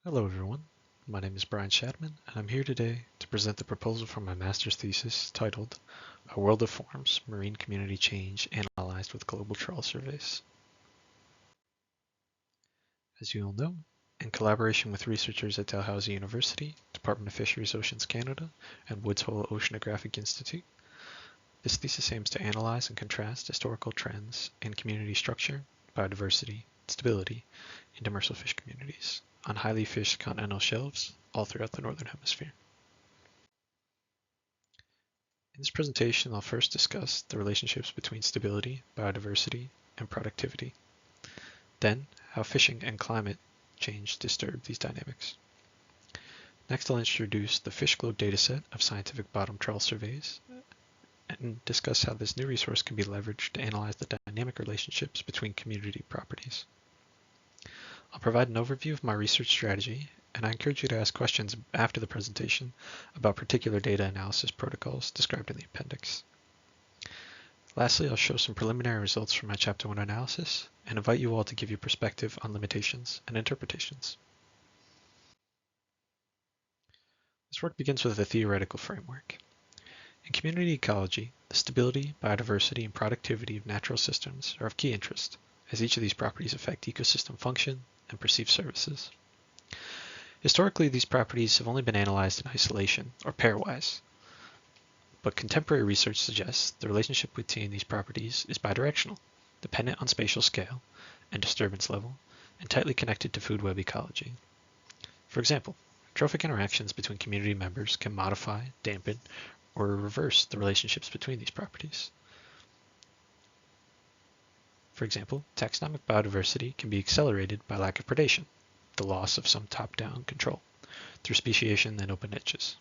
Hello everyone, my name is Brian Shadman and I'm here today to present the proposal for my master's thesis titled A World of Forms, Marine Community Change Analyzed with Global Trawl Surveys. As you all know, in collaboration with researchers at Dalhousie University, Department of Fisheries, Oceans Canada, and Woods Hole Oceanographic Institute, this thesis aims to analyze and contrast historical trends in community structure, biodiversity, and stability in demersal fish communities on highly fished continental shelves all throughout the Northern Hemisphere. In this presentation, I'll first discuss the relationships between stability, biodiversity, and productivity. Then, how fishing and climate change disturb these dynamics. Next, I'll introduce the FISHGLOB dataset of scientific bottom trawl surveys and discuss how this new resource can be leveraged to analyze the dynamic relationships between community properties. I'll provide an overview of my research strategy, and I encourage you to ask questions after the presentation about particular data analysis protocols described in the appendix. Lastly, I'll show some preliminary results from my Chapter 1 analysis and invite you all to give your perspective on limitations and interpretations. This work begins with a theoretical framework. In community ecology, the stability, biodiversity, and productivity of natural systems are of key interest, as each of these properties affect ecosystem function and perceived services. Historically, these properties have only been analyzed in isolation or pairwise, but contemporary research suggests the relationship between these properties is bidirectional, dependent on spatial scale and disturbance level, and tightly connected to food web ecology. For example, trophic interactions between community members can modify, dampen, or reverse the relationships between these properties. For example, taxonomic biodiversity can be accelerated by lack of predation, the loss of some top-down control, through speciation and open niches.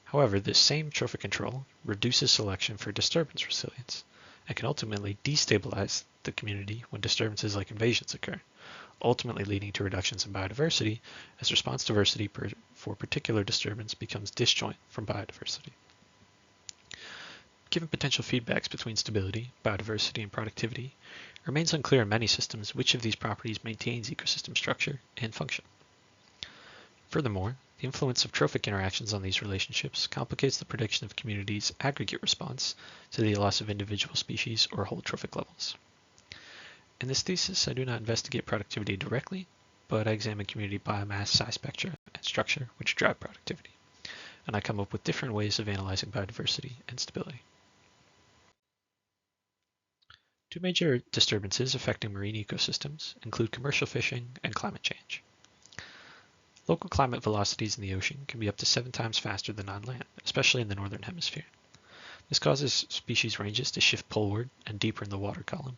However, this same trophic control reduces selection for disturbance resilience and can ultimately destabilize the community when disturbances like invasions occur, ultimately leading to reductions in biodiversity as response diversity for particular disturbance becomes disjoint from biodiversity. Given potential feedbacks between stability, biodiversity, and productivity, it remains unclear in many systems which of these properties maintains ecosystem structure and function. Furthermore, the influence of trophic interactions on these relationships complicates the prediction of communities' aggregate response to the loss of individual species or whole trophic levels. In this thesis, I do not investigate productivity directly, but I examine community biomass, size spectra, and structure which drive productivity, and I come up with different ways of analyzing biodiversity and stability. Two major disturbances affecting marine ecosystems include commercial fishing and climate change. Local climate velocities in the ocean can be up to 7 times faster than on land, especially in the northern hemisphere. This causes species ranges to shift poleward and deeper in the water column.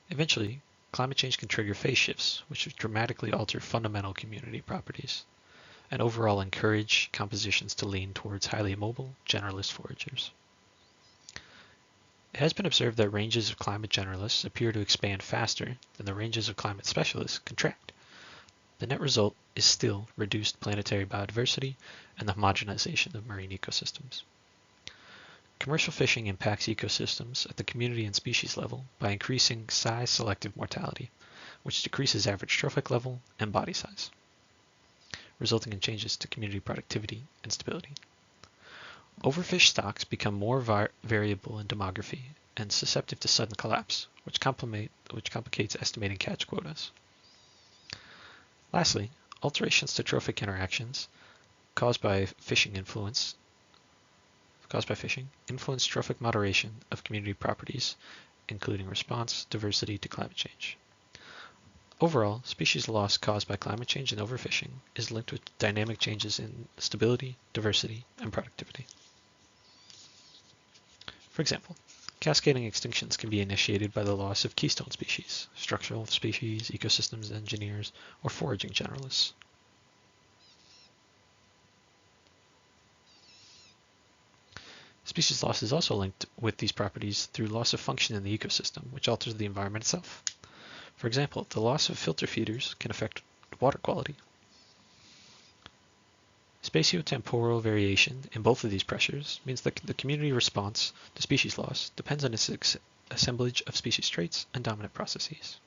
Eventually, climate change can trigger phase shifts, which dramatically alter fundamental community properties, and overall encourage compositions to lean towards highly mobile, generalist foragers. It has been observed that ranges of climate generalists appear to expand faster than the ranges of climate specialists contract. The net result is still reduced planetary biodiversity and the homogenization of marine ecosystems. Commercial fishing impacts ecosystems at the community and species level by increasing size-selective mortality, which decreases average trophic level and body size, resulting in changes to community productivity and stability. Overfished stocks become more variable in demography and susceptible to sudden collapse, which complicates estimating catch quotas. Lastly, alterations to trophic interactions caused by fishing influence trophic moderation of community properties, including response diversity to climate change. Overall, species loss caused by climate change and overfishing is linked with dynamic changes in stability, diversity, and productivity. For example, cascading extinctions can be initiated by the loss of keystone species, structural species, ecosystems engineers, or foraging generalists. Species loss is also linked with these properties through loss of function in the ecosystem, which alters the environment itself. For example, the loss of filter feeders can affect water quality. Spatiotemporal variation in both of these pressures means that the community response to species loss depends on its assemblage of species traits and dominant processes.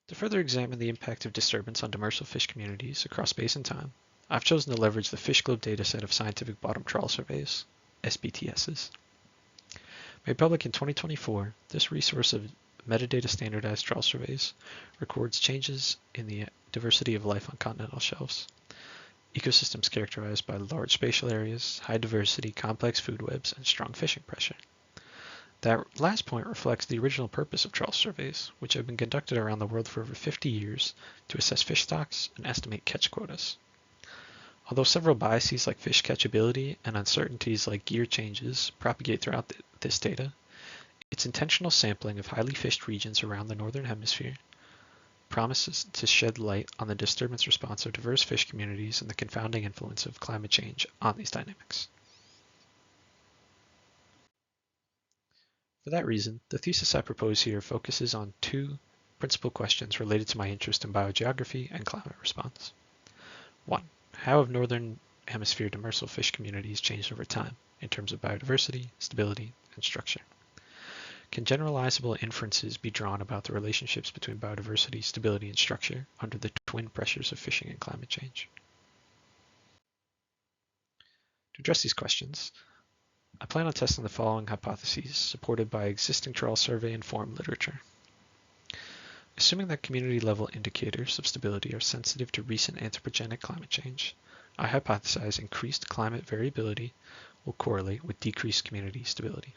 To further examine the impact of disturbance on demersal fish communities across space and time, I've chosen to leverage the FISHGLOB dataset of scientific bottom trawl surveys, SBTSs. Made public in 2024, this resource of metadata standardized trawl surveys records changes in the diversity of life on continental shelves, ecosystems characterized by large spatial areas, high diversity, complex food webs, and strong fishing pressure. That last point reflects the original purpose of trawl surveys, which have been conducted around the world for over 50 years to assess fish stocks and estimate catch quotas. Although several biases like fish catchability and uncertainties like gear changes propagate throughout this data, its intentional sampling of highly fished regions around the northern hemisphere promises to shed light on the disturbance response of diverse fish communities and the confounding influence of climate change on these dynamics. For that reason, the thesis I propose here focuses on two principal questions related to my interest in biogeography and climate response. 1. How have northern hemisphere demersal fish communities changed over time in terms of biodiversity, stability, and structure? Can generalizable inferences be drawn about the relationships between biodiversity, stability, and structure under the twin pressures of fishing and climate change? To address these questions, I plan on testing the following hypotheses supported by existing trawl survey-informed literature. Assuming that community-level indicators of stability are sensitive to recent anthropogenic climate change, I hypothesize increased climate variability will correlate with decreased community stability.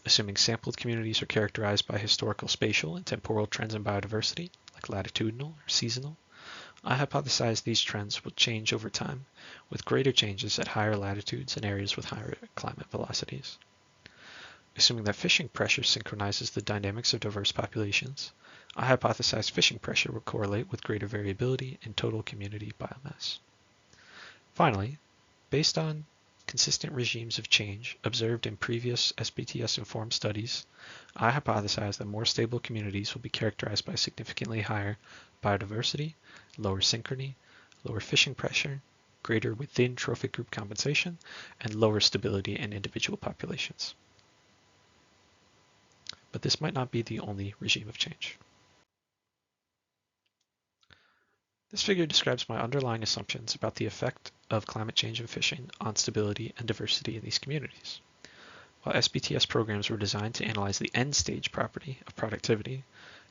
Assuming sampled communities are characterized by historical spatial and temporal trends in biodiversity, like latitudinal or seasonal, I hypothesize these trends will change over time, with greater changes at higher latitudes and areas with higher climate velocities. Assuming that fishing pressure synchronizes the dynamics of diverse populations, I hypothesize fishing pressure will correlate with greater variability in total community biomass. Finally, based on consistent regimes of change observed in previous SBTS-informed studies, I hypothesize that more stable communities will be characterized by significantly higher biodiversity, lower synchrony, lower fishing pressure, greater within trophic group compensation, and lower stability in individual populations. But this might not be the only regime of change. This figure describes my underlying assumptions about the effect of climate change and fishing on stability and diversity in these communities. While SBTS programs were designed to analyze the end-stage property of productivity,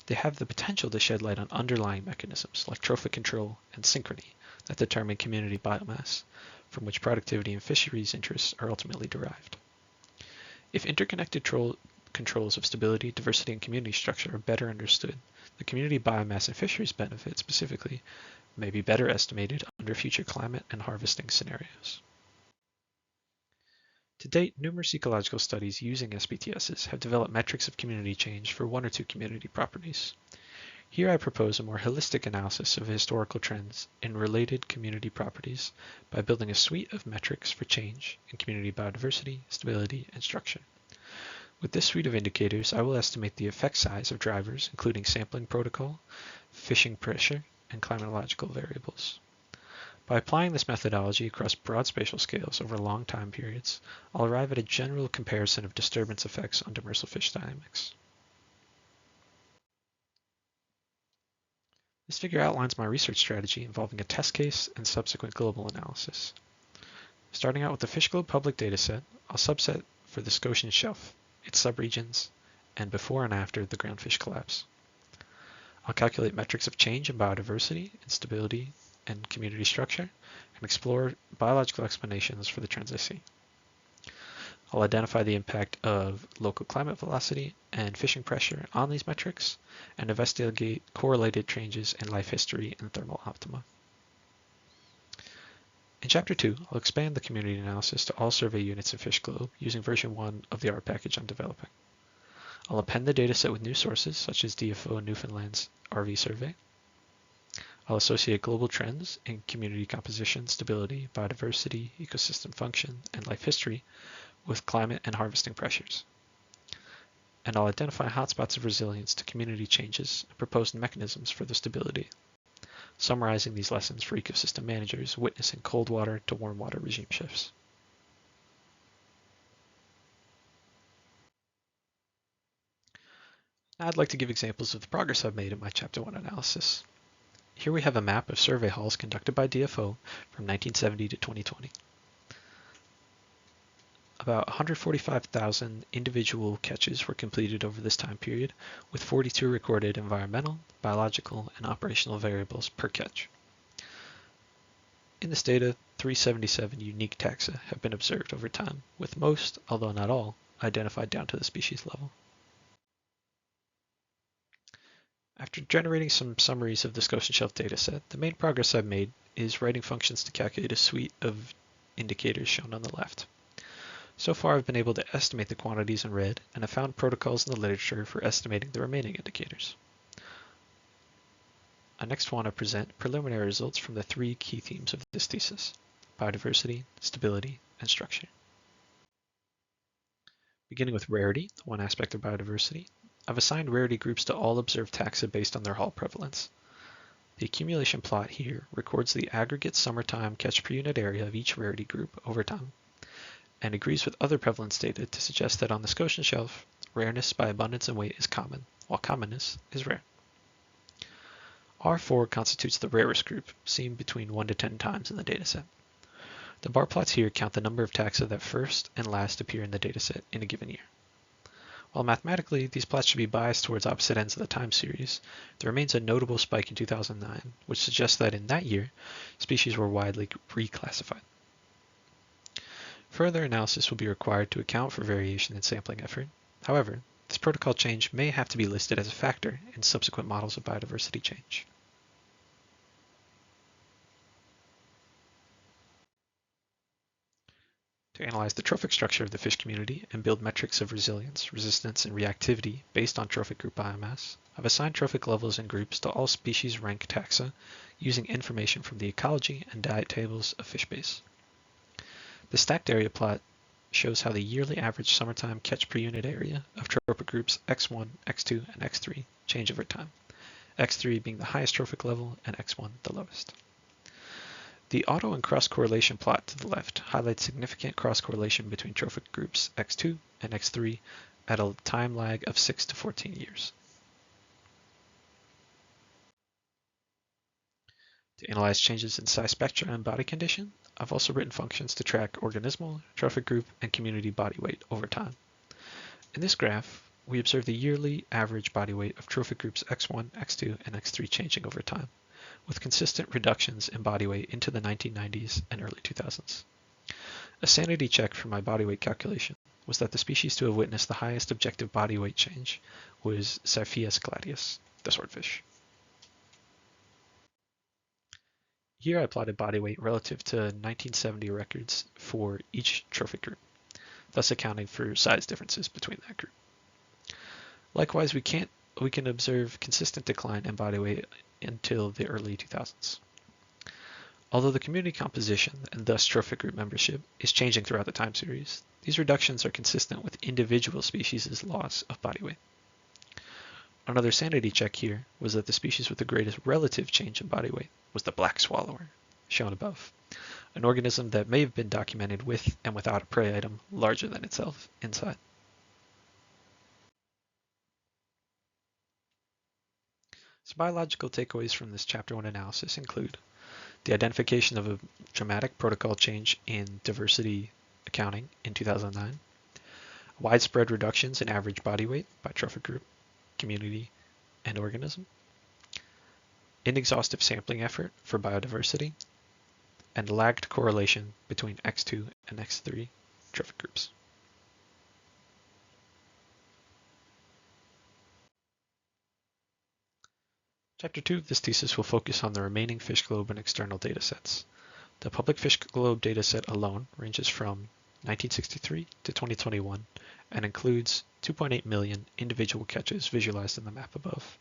they have the potential to shed light on underlying mechanisms like trophic control and synchrony that determine community biomass, from which productivity and fisheries interests are ultimately derived. If interconnected controls of stability, diversity, and community structure are better understood, the community biomass and fisheries benefit specifically may be better estimated under future climate and harvesting scenarios. To date, numerous ecological studies using SBTSs have developed metrics of community change for one or two community properties. Here I propose a more holistic analysis of historical trends in related community properties by building a suite of metrics for change in community biodiversity, stability, and structure. With this suite of indicators, I will estimate the effect size of drivers, including sampling protocol, fishing pressure, and climatological variables. By applying this methodology across broad spatial scales over long time periods, I'll arrive at a general comparison of disturbance effects on demersal fish dynamics. This figure outlines my research strategy involving a test case and subsequent global analysis. Starting out with the FISHGLOB public dataset, I'll subset for the Scotian Shelf, its subregions, and before and after the groundfish collapse. I'll calculate metrics of change in biodiversity, instability, and community structure, and explore biological explanations for the transition. I'll identify the impact of local climate velocity and fishing pressure on these metrics, and investigate correlated changes in life history and thermal optima. In Chapter 2, I'll expand the community analysis to all survey units in FISHGLOB using version 1 of the R package I'm developing. I'll append the dataset with new sources such as DFO and Newfoundland's RV survey. I'll associate global trends in community composition, stability, biodiversity, ecosystem function, and life history with climate and harvesting pressures. And I'll identify hotspots of resilience to community changes and proposed mechanisms for the stability, summarizing these lessons for ecosystem managers witnessing cold water to warm water regime shifts. I'd like to give examples of the progress I've made in my Chapter 1 analysis. Here we have a map of survey hauls conducted by DFO from 1970 to 2020. About 145,000 individual catches were completed over this time period, with 42 recorded environmental, biological, and operational variables per catch. In this data, 377 unique taxa have been observed over time, with most, although not all, identified down to the species level. After generating some summaries of the Scotian Shelf dataset, the main progress I've made is writing functions to calculate a suite of indicators shown on the left. So far, I've been able to estimate the quantities in red, and have found protocols in the literature for estimating the remaining indicators. I next want to present preliminary results from the three key themes of this thesis: biodiversity, stability, and structure. Beginning with rarity, one aspect of biodiversity, I've assigned rarity groups to all observed taxa based on their haul prevalence. The accumulation plot here records the aggregate summertime catch per unit area of each rarity group over time, and agrees with other prevalence data to suggest that on the Scotian Shelf, rareness by abundance and weight is common, while commonness is rare. R4 constitutes the rarest group, seen between 1 to 10 times in the dataset. The bar plots here count the number of taxa that first and last appear in the dataset in a given year. While mathematically these plots should be biased towards opposite ends of the time series, there remains a notable spike in 2009, which suggests that in that year, species were widely reclassified. Further analysis will be required to account for variation in sampling effort. However, this protocol change may have to be listed as a factor in subsequent models of biodiversity change. To analyze the trophic structure of the fish community and build metrics of resilience, resistance, and reactivity based on trophic group biomass, I've assigned trophic levels and groups to all species rank taxa using information from the ecology and diet tables of FishBase. The stacked area plot shows how the yearly average summertime catch per unit area of trophic groups X1, X2, and X3 change over time, X3 being the highest trophic level and X1 the lowest. The auto and cross-correlation plot to the left highlights significant cross-correlation between trophic groups X2 and X3 at a time lag of 6 to 14 years. To analyze changes in size spectra and body condition, I've also written functions to track organismal, trophic group, and community body weight over time. In this graph, we observe the yearly average body weight of trophic groups X1, X2, and X3 changing over time, with consistent reductions in body weight into the 1990s and early 2000s. A sanity check for my body weight calculation was that the species to have witnessed the highest objective body weight change was Xiphias gladius, the swordfish. Here I plotted body weight relative to 1970 records for each trophic group, thus accounting for size differences between that group. Likewise, we can observe consistent decline in body weight until the early 2000s. Although the community composition, and thus trophic group membership, is changing throughout the time series, these reductions are consistent with individual species' loss of body weight. Another sanity check here was that the species with the greatest relative change in body weight was the black swallower, shown above, an organism that may have been documented with and without a prey item larger than itself inside. So biological takeaways from this Chapter 1 analysis include the identification of a dramatic protocol change in diversity accounting in 2009, widespread reductions in average body weight by trophic group, community, and organism, inexhaustive sampling effort for biodiversity, and lagged correlation between X2 and X3 trophic groups. Chapter 2 of this thesis will focus on the remaining FISHGLOB and external datasets. The public FISHGLOB dataset alone ranges from 1963 to 2021 and includes 2.8 million individual catches visualized in the map above.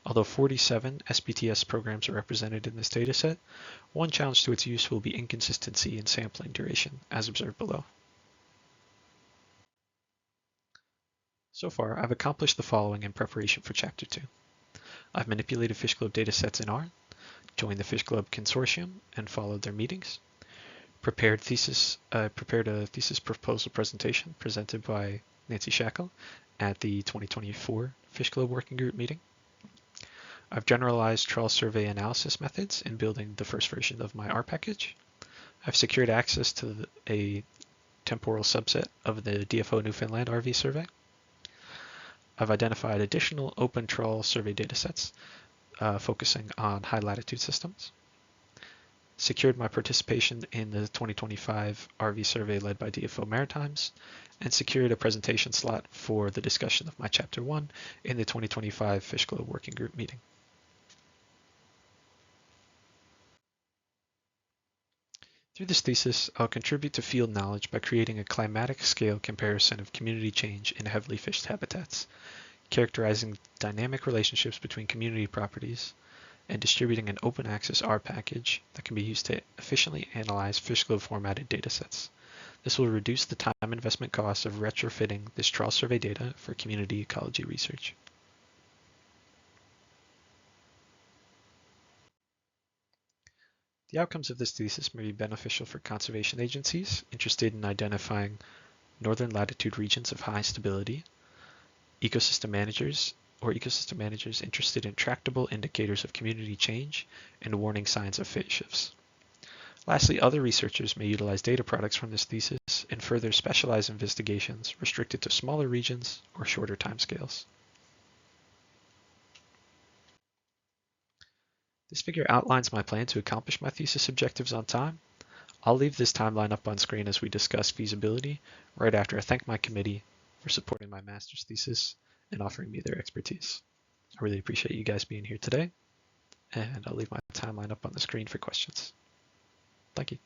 Although 47 SPTS programs are represented in this dataset, one challenge to its use will be inconsistency in sampling duration, as observed below. So far, I've accomplished the following in preparation for Chapter 2. I've manipulated FISHGLOB datasets in R, joined the FISHGLOB consortium and followed their meetings, prepared a thesis proposal presentation presented by Nancy Shackle at the 2024 FISHGLOB working group meeting. I've generalized trawl survey analysis methods in building the first version of my R package. I've secured access to a temporal subset of the DFO Newfoundland RV survey. I've identified additional open trawl survey datasets focusing on high latitude systems. Secured my participation in the 2025 RV survey led by DFO Maritimes, and secured a presentation slot for the discussion of my Chapter 1 in the 2025 FISHGLOB working group meeting. Through this thesis, I'll contribute to field knowledge by creating a climatic scale comparison of community change in heavily fished habitats, characterizing dynamic relationships between community properties, and distributing an open access R package that can be used to efficiently analyze FISHGLOB formatted datasets. This will reduce the time investment costs of retrofitting this trawl survey data for community ecology research. The outcomes of this thesis may be beneficial for conservation agencies interested in identifying northern latitude regions of high stability, ecosystem managers interested in tractable indicators of community change, and warning signs of phase shifts. Lastly, other researchers may utilize data products from this thesis in further specialized investigations restricted to smaller regions or shorter timescales. This figure outlines my plan to accomplish my thesis objectives on time. I'll leave this timeline up on screen as we discuss feasibility right after I thank my committee for supporting my master's thesis and offering me their expertise. I really appreciate you guys being here today, and I'll leave my timeline up on the screen for questions. Thank you.